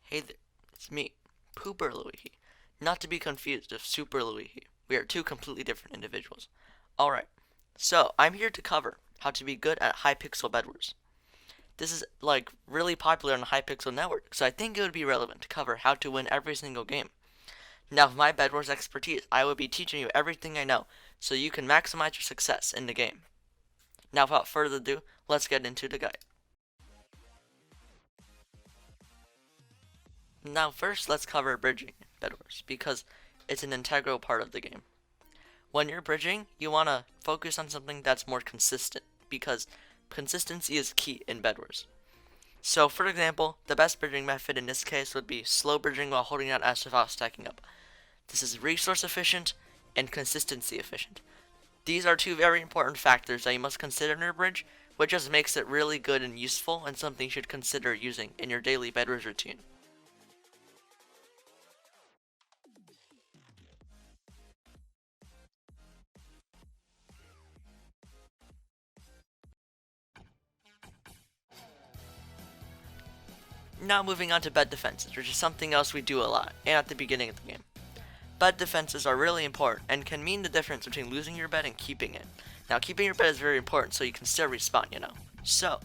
Hey there, it's me, Pooper Looweehee. Not to be confused with Super Looweehee. We are two completely different individuals. Alright, so I'm here to cover how to be good at Hypixel Bedwars. This is really popular on the Hypixel network, so I think it would be relevant to cover how to win every single game. Now with my Bedwars expertise, I will be teaching you everything I know, so you can maximize your success in the game. Now without further ado, let's get into the guide. Now first let's cover bridging Bedwars, because it's an integral part of the game. When you're bridging, you want to focus on something that's more consistent, because consistency is key in Bedwars. So for example, the best bridging method in this case would be slow bridging while holding out S without stacking up. This is resource efficient and consistency efficient. These are two very important factors that you must consider in your bridge, which just makes it really good and useful and something you should consider using in your daily Bedwars routine. Now moving on to bed defenses, which is something else we do a lot, and at the beginning of the game. Bed defenses are really important, and can mean the difference between losing your bed and keeping it. Now keeping your bed is very important, so you can still respawn, So,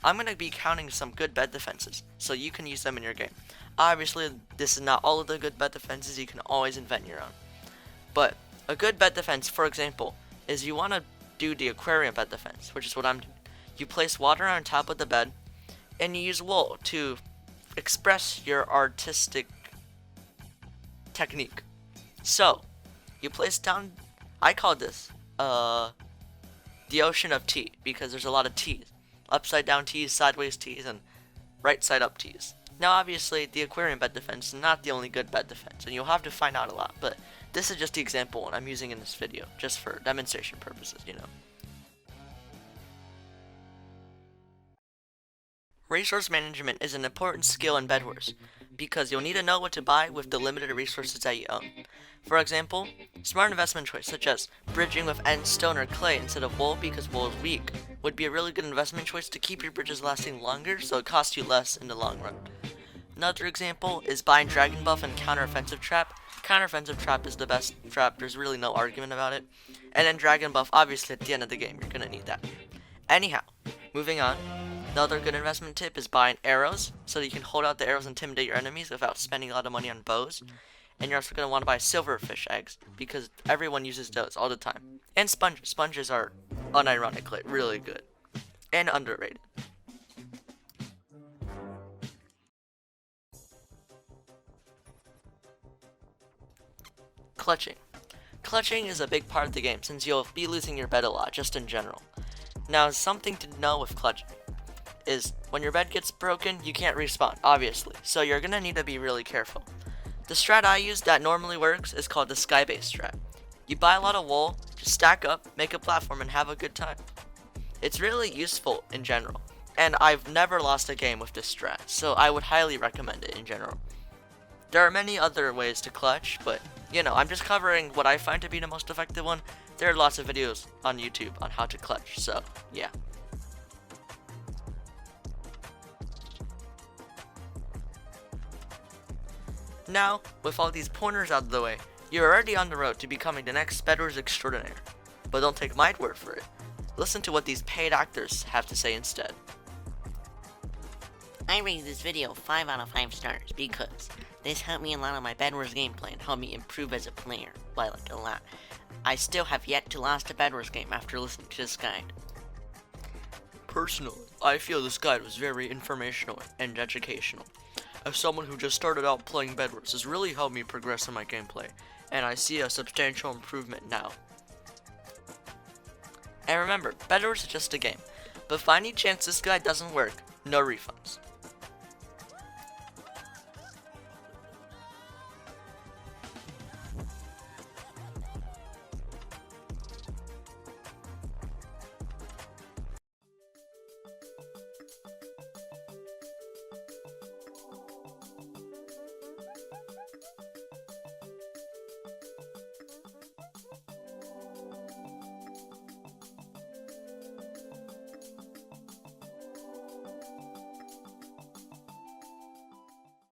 I'm going to be counting some good bed defenses, so you can use them in your game. Obviously, this is not all of the good bed defenses, you can always invent your own. But, a good bed defense, for example, is you want to do the aquarium bed defense, which is what I'm doing. You place water on top of the bed, and you use wool to express your artistic technique. So, you place down, I call this, the ocean of tea, because there's a lot of teas. Upside down teas, sideways teas, and right side up teas. Now obviously, the aquarium bed defense is not the only good bed defense, and you'll have to find out a lot, but this is just the example one I'm using in this video, just for demonstration purposes, Resource management is an important skill in Bedwars, because you'll need to know what to buy with the limited resources that you own. For example, smart investment choice such as bridging with end stone or clay instead of wool because wool is weak would be a really good investment choice to keep your bridges lasting longer so it costs you less in the long run. Another example is buying dragon buff and counter-offensive trap. Counter-offensive trap is the best trap, there's really no argument about it. And then dragon buff, obviously at the end of the game you're gonna need that. Anyhow, moving on. Another good investment tip is buying arrows, so that you can hold out the arrows and intimidate your enemies without spending a lot of money on bows. And you're also going to want to buy silverfish eggs, because everyone uses those all the time. And sponges. Sponges are unironically really good. And underrated. Clutching. Clutching is a big part of the game, since you'll be losing your bed a lot, just in general. Now, something to know with clutching is when your bed gets broken, you can't respawn, obviously, so you're gonna need to be really careful. The strat I use that normally works is called the sky-based strat. You buy a lot of wool, just stack up, make a platform, and have a good time. It's really useful in general, and I've never lost a game with this strat, so I would highly recommend it in general. There are many other ways to clutch, but I'm just covering what I find to be the most effective one. There are lots of videos on YouTube on how to clutch, so yeah. Now, with all these pointers out of the way, you're already on the road to becoming the next Bedwars extraordinaire. But don't take my word for it. Listen to what these paid actors have to say instead. I rate this video 5 out of 5 stars because this helped me a lot on my Bedwars gameplay and helped me improve as a player by a lot. I still have yet to lose a Bedwars game after listening to this guide. Personally, I feel this guide was very informational and educational. As someone who just started out playing Bedwars, has really helped me progress in my gameplay, and I see a substantial improvement now. And remember, Bedwars is just a game, but if by any chance this guide doesn't work, no refunds.